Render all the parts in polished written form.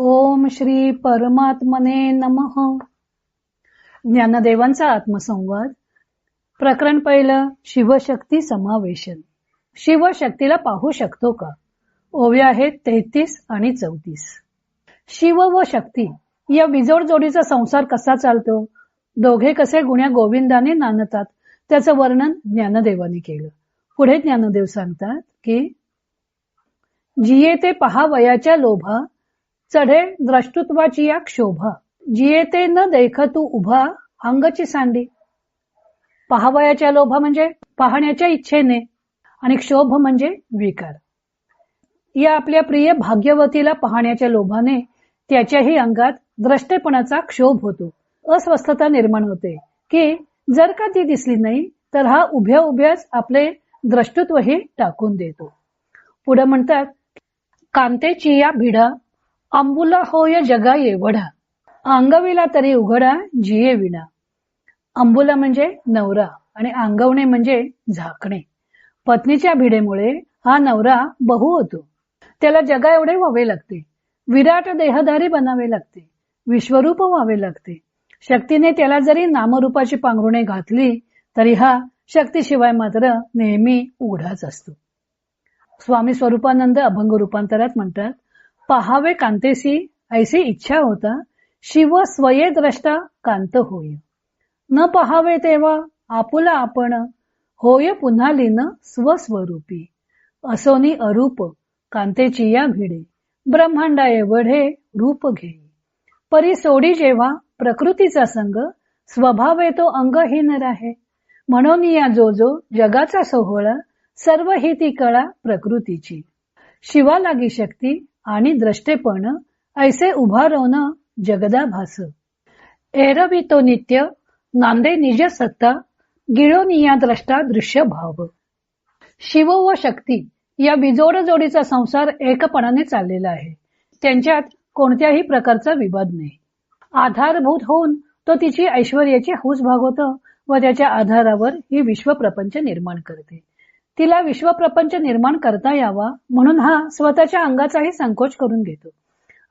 ओम श्री परमात्मने नमः. ज्ञानदेवांचा आत्मसंवाद. प्रकरण पहिलं. शिवशक्ती समावेशन. शिवशक्तीला पाहू शकतो का? ओव्या आहेत 33 आणि 34. शिव व शक्ती या बिजोड जोडीचा संसार कसा चालतो, दोघे कसे गुण्या गोविंदाने नांदतात, त्याचं वर्णन ज्ञानदेवाने केलं. पुढे ज्ञानदेव सांगतात की जिये ते पहा वयाच्या लोभा, चढे द्रष्टुत्वाची या क्षोभा, जिये ते न देख तू उभा, अंगची सांडी. पहावयाच्या लोभा म्हणजे पाहण्याच्या इच्छेने, आणि क्षोभ म्हणजे विकार. या आपल्या प्रिय भाग्यवतीला पाहण्याच्या लोभाने त्याच्याही अंगात द्रष्टेपणाचा क्षोभ होतो, अस्वस्थता निर्माण होते की जर का ती दिसली नाही तर हा उभ्या उभ्याच आपले द्रष्टुत्वही टाकून देतो. पुढे म्हणतात, कांतेची या भिडा, अंबुला होय जगा येवढा, अंगविला तरी उघडा जिये विना. अंबुला म्हणजे नवरा आणि अंगवणे म्हणजे झाकणे. पत्नीच्या भिडेमुळे हा नवरा बहु होतो, त्याला जगा एवढे व्हावे लागते, विराट देहधारी बनावे लागते, विश्वरूप व्हावे लागते. शक्तीने त्याला जरी नामरूपाची पांघरुणे घातली तरी हा शक्तीशिवाय मात्र नेहमी उघडाच असतो. स्वामी स्वरूपानंद अभंग रूपांतरात म्हणतात, पहावे कांतेसी ऐसी इच्छा होता, शिव स्वये द्रष्टा कांत होय. न पहावे तेव्हा आपुला आपण, होय पुन्हा लीन स्वस्वरूपी. असोनी अरूप कांतेची या भिडे, ब्रह्मांडा एवढे रूप घेई. परी सोडी जेव्हा प्रकृतीचा संग, स्वभावे तो अंगहीन राहे. म्हणून या जो जो जगाचा सोहळा, सर्व ही ती कळा प्रकृतीची. शिवा लागी शक्ती आणि द्रष्टेपण, ऐसे उभारवण जगदाभास. एरवी तो नित्य नांदे निज सत्ता, गिळोनिया द्रष्टा दृश्य भाव. शिव व शक्ती या बिजोड जोडीचा संसार एकपणाने चाललेला आहे. त्यांच्यात कोणत्याही प्रकारचा विवाद नाही. आधारभूत होऊन तो तिची ऐश्वर्याची हौस भागवतो व त्याच्या आधारावर ही विश्वप्रपंच निर्माण करते. तिला विश्वप्रपंच निर्माण करता यावा म्हणून हा स्वतःच्या अंगाचाही संकोच करून घेतो.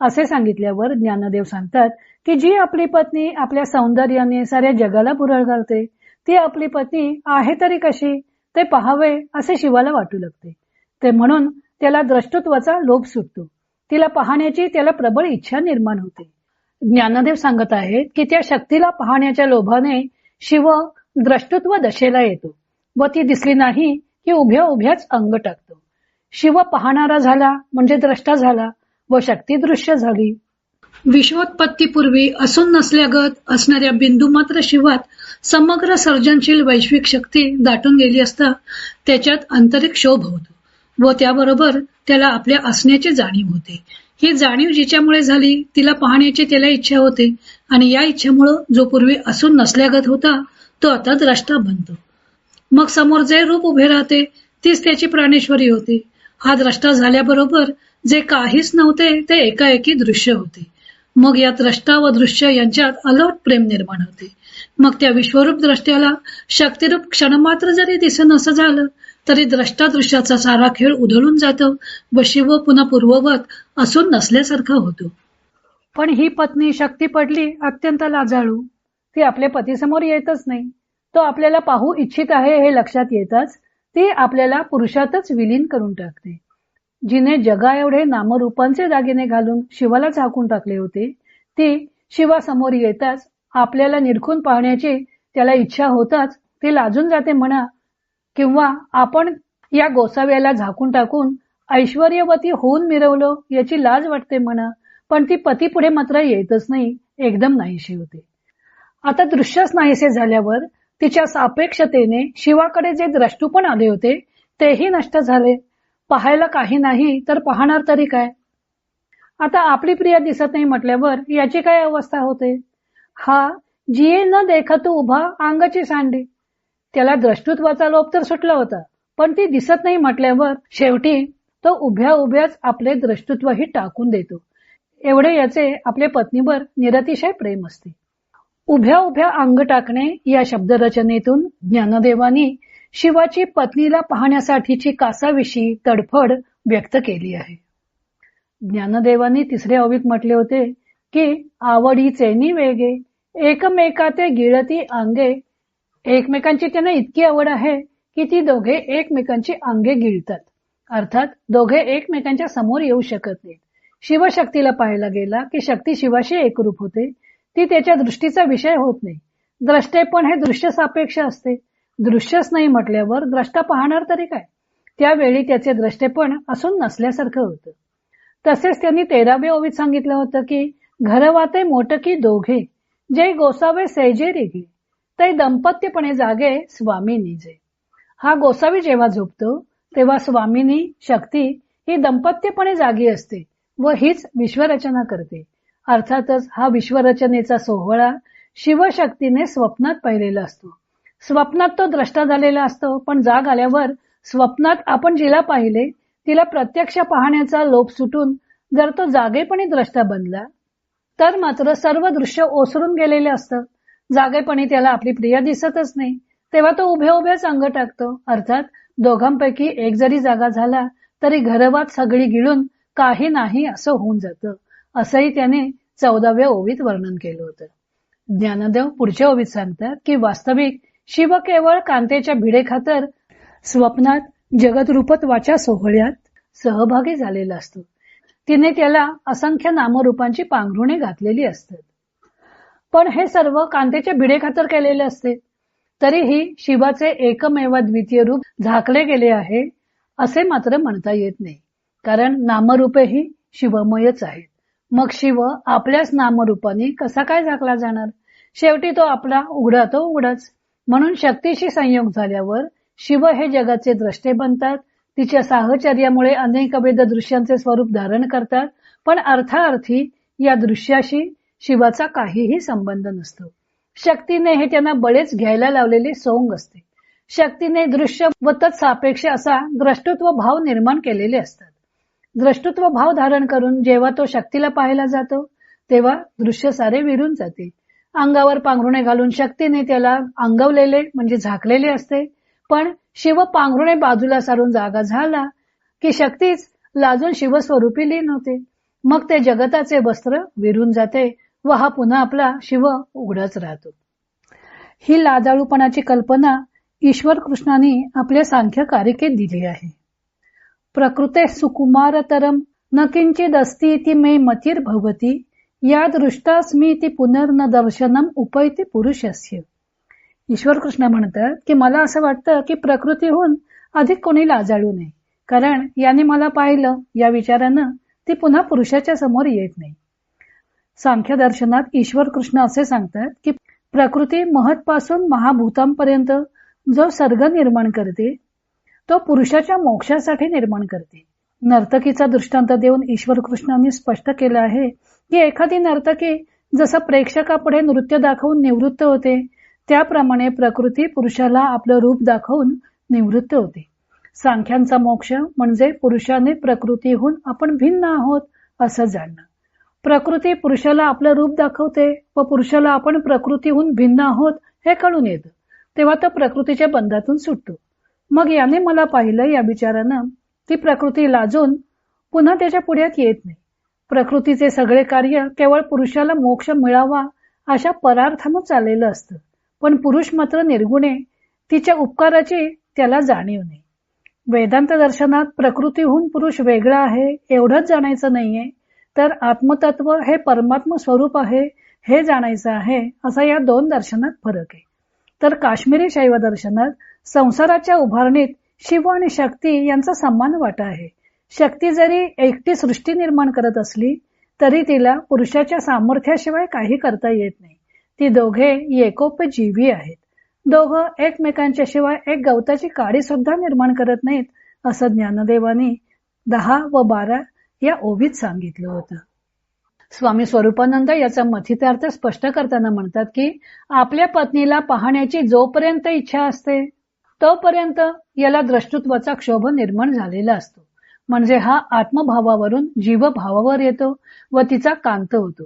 असे सांगितल्यावर ज्ञानदेव सांगतात की जी आपली पत्नी आपल्या सौंदर्याने साऱ्या जगाला भुरळ घालते, ती आपली पत्नी आहे तरी कशी ते पहावे असे शिवाला वाटू लागते. ते म्हणून त्याला द्रष्टुत्वाचा लोभ सुटतो, तिला पाहण्याची त्याला प्रबळ इच्छा निर्माण होते. ज्ञानदेव सांगत आहेत की त्या शक्तीला पाहण्याच्या लोभाने शिव द्रष्टुत्व दशेला येतो व ती दिसली नाही की उभ्या उभ्याच अंग टाकतो. शिव पाहणारा झाला म्हणजे द्रष्टा झाला व शक्ती दृश्य झाली. विश्वोत्पत्तीपूर्वी असून नसल्यागत असणाऱ्या बिंदू मात्र शिवात समग्र सर्जनशील वैश्विक शक्ती दाटून गेली असता त्याच्यात आंतरिक शोभ होतो व त्याबरोबर त्याला आपल्या असण्याची जाणीव होते. ही जाणीव जिच्यामुळे झाली तिला पाहण्याची त्याला इच्छा होते आणि या इच्छेमुळे जो पूर्वी असून नसल्यागत होता तो आता द्रष्टा बनतो. मग समोर जे रूप उभे राहते तीच त्याची प्राणेश्वरी होते. हा द्रष्टा झाल्याबरोबर जे काहीच नव्हते ते एकाएकी दृश्य होते. मग या द्रष्टा व दृश्य यांच्यात अलोट प्रेम निर्माण होते. मग त्या विश्वरूप द्रष्ट्याला शक्तिरूप क्षणमात्र जरी दिसेनासं झालं तरी द्रष्टा दृश्याचा सारा खेळ उधळून जातो व शिव पुन्हा पूर्ववत असून नसल्यासारखा होतो. पण ही पत्नी शक्ती पडली अत्यंत लाजाळू. ती आपल्या पतीसमोर येतच नाही. तो आपल्याला पाहू इच्छित आहे हे लक्षात येताच ती आपल्याला पुरुषातच विलीन करून टाकते. जिने जगा एवढे नामरूपांचे दागिने घालून शिवाला झाकून टाकले होते ती शिवासमोर येताच आपल्याला निरखून पाहण्याची त्याला इच्छा होताच ती लाजून जाते म्हणा, किंवा आपण या गोसाव्याला झाकून टाकून ऐश्वर्यवती होऊन मिरवलो याची लाज वाटते म्हणा, पण ती पती पुढे मात्र येतच नाही, एकदम नाहीशी होते. आता दृश्यच नाहीसे झाल्यावर तिच्या सापेक्षतेने शिवाकडे जे द्रष्टूपण आले होते तेही नष्ट झाले. पाहायला काही नाही तर पाहणार तरी काय. आता आपली प्रिय दिसत नाही म्हटल्यावर याची काय अवस्था होते. हा जिये न देखतू उभा अंगाची सांडी. त्याला द्रष्टुत्वाचा लोभ तर सुटला होता, पण ती दिसत नाही म्हटल्यावर शेवटी तो उभ्या उभ्याच आपले द्रष्टुत्वही टाकून देतो. एवढे याचे आपल्या पत्नीवर निरतिशय प्रेम असते. उभ्या उभ्या अंग टाकणे या शब्दरचनेतून ज्ञानदेवानी शिवाची पत्नीला पाहण्यासाठीची कासाविषयी तडफड व्यक्त केली आहे. ज्ञानदेवांनी तिसरे ओवीत म्हटले होते की आवडीचे वेगे एकमेकाते गिळती अंगे. एकमेकांची त्यांना इतकी आवड आहे की ती दोघे एकमेकांची अंगे गिळतात. अर्थात दोघे एकमेकांच्या समोर येऊ शकत नाहीत. शिवशक्तीला पाहायला गेला की शक्ती शिवाशी एकरूप होते. ती त्याच्या दृष्टीचा विषय होत नाही. द्रष्टेपण हे दृश्य सापेक्ष असते. दृश्यच नाही म्हटल्यावर द्रष्टा पाहणार तरी काय. त्यावेळी त्याचे द्रष्टेपण असून नसल्यासारखं होतं. तसेच त्यांनी 13व्या ओवीत सांगितलं होतं की घरवाते मोटकी दोघे जे गोसावे सैजे रेगे ते दंपत्यपणे जागे स्वामी निजे. हा गोसावी जेव्हा झोपतो तेव्हा स्वामिनी शक्ती ही दंपत्यपणे जागी असते व हीच विश्वरचना करते. अर्थातच हा विश्वरचनेचा सोहळा शिवशक्तीने स्वप्नात पाहिलेला असतो. स्वप्नात तो द्रष्टा झालेला असतो, पण जाग आल्यावर स्वप्नात आपण जिला पाहिले तिला प्रत्यक्ष पाहण्याचा लोभ सुटून जर तो जागेपणी द्रष्टा बनला तर मात्र सर्व दृश्य ओसरून गेलेले असतं. जागेपणी त्याला आपली प्रिया दिसतच नाही. तेव्हा तो उभ्या उभ्याच अंग टाकतो. अर्थात दोघांपैकी एक जरी जागा झाला तरी घरवात सगळी गिळून काही नाही असं होऊन जातं. असंही त्याने 14व्या ओवीत वर्णन केलं होतं. ज्ञानदेव पुढच्या ओवीत सांगतात की वास्तविक शिव केवळ कांतेच्या भिडेखातर स्वप्नात जगदरूपत्वाच्या सोहळ्यात सहभागी झालेला असतो. तिने त्याला असंख्य नामरूपांची पांघरुणे घातलेली असतात. पण हे सर्व कांतेच्या भिडेखातर केलेले असते. तरीही शिवाचे एकमेव द्वितीय रूप झाकले गेले आहे असे मात्र म्हणता येत नाही. कारण नामरूपेही शिवमयच आहेत. मग शिव आपल्याच नामरूपाने कसा काय झाकला जाणार. शेवटी तो आपला उघडा तो उघडाच. म्हणून शक्तीशी संयोग झाल्यावर शिव हे जगाचे द्रष्टे बनतात. तिच्या साहचर्यामुळे अनेक अभेद दृश्यांचे स्वरूप धारण करतात. पण अर्थार्थी या दृश्याशी शिवाचा काहीही संबंध नसतो. शक्तीने हे त्यांना बळेच घ्यायला लावलेली सोंग असते. शक्तीने दृश्य व तत्सापेक्ष असा द्रष्टृत्व भाव निर्माण केलेले असतात. द्रष्टृत्व भाव धारण करून जेव्हा तो शक्तीला पाहायला जातो तेव्हा दृश्य सारे विरून जाते. अंगावर पांघरुणे घालून शक्तीने त्याला अंगवलेले म्हणजे झाकलेले असते. पण शिव पांघरुणे बाजूला सारून जागा झाला की शक्तीच लाजून शिवस्वरूपी लीन होते. मग ते जगताचे वस्त्र विरून जाते व हा पुन्हा आपला शिव उघडाच राहतो. ही लाजाळूपणाची कल्पना ईश्वर कृष्णाने आपल्या सांख्य कारिकेत दिली आहे. प्रकृते सुकुमारतरम न किंचिदस्ति इति मे मतिर्भवति या दृष्टास्मी ती पुनर्न दर्शनम उपैति पुरुषस्य. ईश्वर कृष्ण म्हणतात की मला असं वाटतं की प्रकृतीहून अधिक कोणी लाजाळू नाही. कारण याने मला पाहिलं या विचारानं ती पुन्हा पुरुषाच्या समोर येत नाही. सांख्य दर्शनात ईश्वर कृष्ण असे सांगतात की प्रकृती महत्पासून महाभूतांपर्यंत जो सर्ग निर्माण करते तो पुरुषाच्या मोक्षासाठी निर्माण करते. नर्तकीचा दृष्टांत देऊन ईश्वर कृष्णांनी स्पष्ट केलं आहे की एखादी नर्तकी जसं प्रेक्षकापुढे नृत्य दाखवून निवृत्त होते त्याप्रमाणे प्रकृती पुरुषाला आपलं रूप दाखवून निवृत्त होते. सांख्यांचा मोक्ष म्हणजे पुरुषाने प्रकृतीहून आपण भिन्न आहोत असं जाणणं. प्रकृती पुरुषाला आपलं रूप दाखवते व पुरुषाला आपण प्रकृतीहून भिन्न आहोत हे कळून येतं. तेव्हा तो प्रकृतीच्या बंधातून सुटतो. मग याने मला पाहिलं या विचारानं ती प्रकृती लाजून पुन्हा त्याच्या पुढ्यात येत नाही. प्रकृतीचे सगळे कार्य केवळ पुरुषाला मोक्ष मिळावा अशा परार्थानं चाललेलं असतं. पण पुरुष मात्र निर्गुणे तिच्या उपकाराची त्याला जाणीव नाही. वेदांत दर्शनात प्रकृतीहून पुरुष वेगळा आहे एवढंच जाणायचं नाहीये, तर आत्मतत्व हे परमात्म स्वरूप आहे हे जाणायचं आहे असा या दोन दर्शनात फरक आहे. तर काश्मीरी शैव दर्शनात संसाराच्या उभारणीत शिव आणि शक्ती यांचा समान वाटा आहे. शक्ती जरी एकटी सृष्टी निर्माण करत असली तरी तिला पुरुषाच्या सामर्थ्याशिवाय काही करता येत नाही. ती दोघे एकोपजीवी आहेत. दोघं एकमेकांच्या शिवाय एक गवताची काडी सुद्धा निर्माण करत नाहीत असं ज्ञानदेवानी 10 व 12 या ओवीत सांगितलं होतं. स्वामी स्वरूपानंद याचा मथितार्थ स्पष्ट करताना म्हणतात की आपल्या पत्नीला पाहण्याची जोपर्यंत इच्छा असते तोपर्यंत याला द्रष्टृत्वाचा क्षोभ निर्माण झालेला असतो. म्हणजे हा आत्मभावावरून जीवभावावर येतो व तिचा कांत होतो.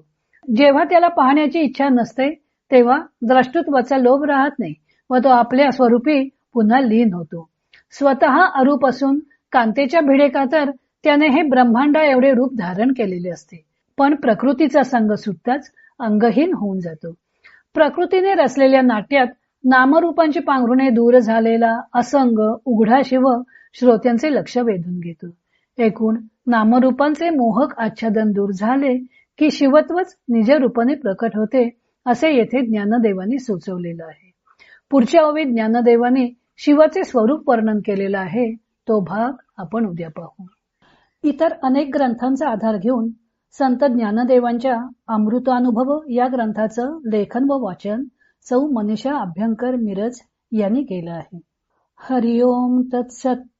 जेव्हा त्याला पाहण्याची इच्छा नसते तेव्हा द्रष्टृत्वाचा लोभ राहत नाही व तो आपल्या स्वरूपी पुन्हा लीन होतो. स्वतः अरूप असून कांतेच्या भिडेखातर त्याने हे ब्रह्मांडा एवढे रूप धारण केलेले असते. पण प्रकृतीचा संग सुटताच अंगहीन होऊन जातो. प्रकृतीने रचलेल्या नाट्यात नामरूपांची पांघरुणे दूर झालेला असंग उघडा शिव श्रोत्यांचे लक्ष वेधून घेतो. एकूण नामरूपांचे मोहक आच्छादन दूर झाले की शिवत्वच निज रूपाने प्रकट होते, असे येथे ज्ञानदेवांनी सुचवलेलं आहे. पुढच्या ओवीत ज्ञानदेवाने शिवाचे स्वरूप वर्णन केलेलं आहे. तो भाग आपण उद्या पाहू. इतर अनेक ग्रंथांचा आधार घेऊन संत ज्ञानदेवांच्या अमृतानुभव या ग्रंथाचं लेखन व वाचन सौ मनीषा अभ्यंकर मिरज यांनी केलं आहे. हरिओम तत्सत.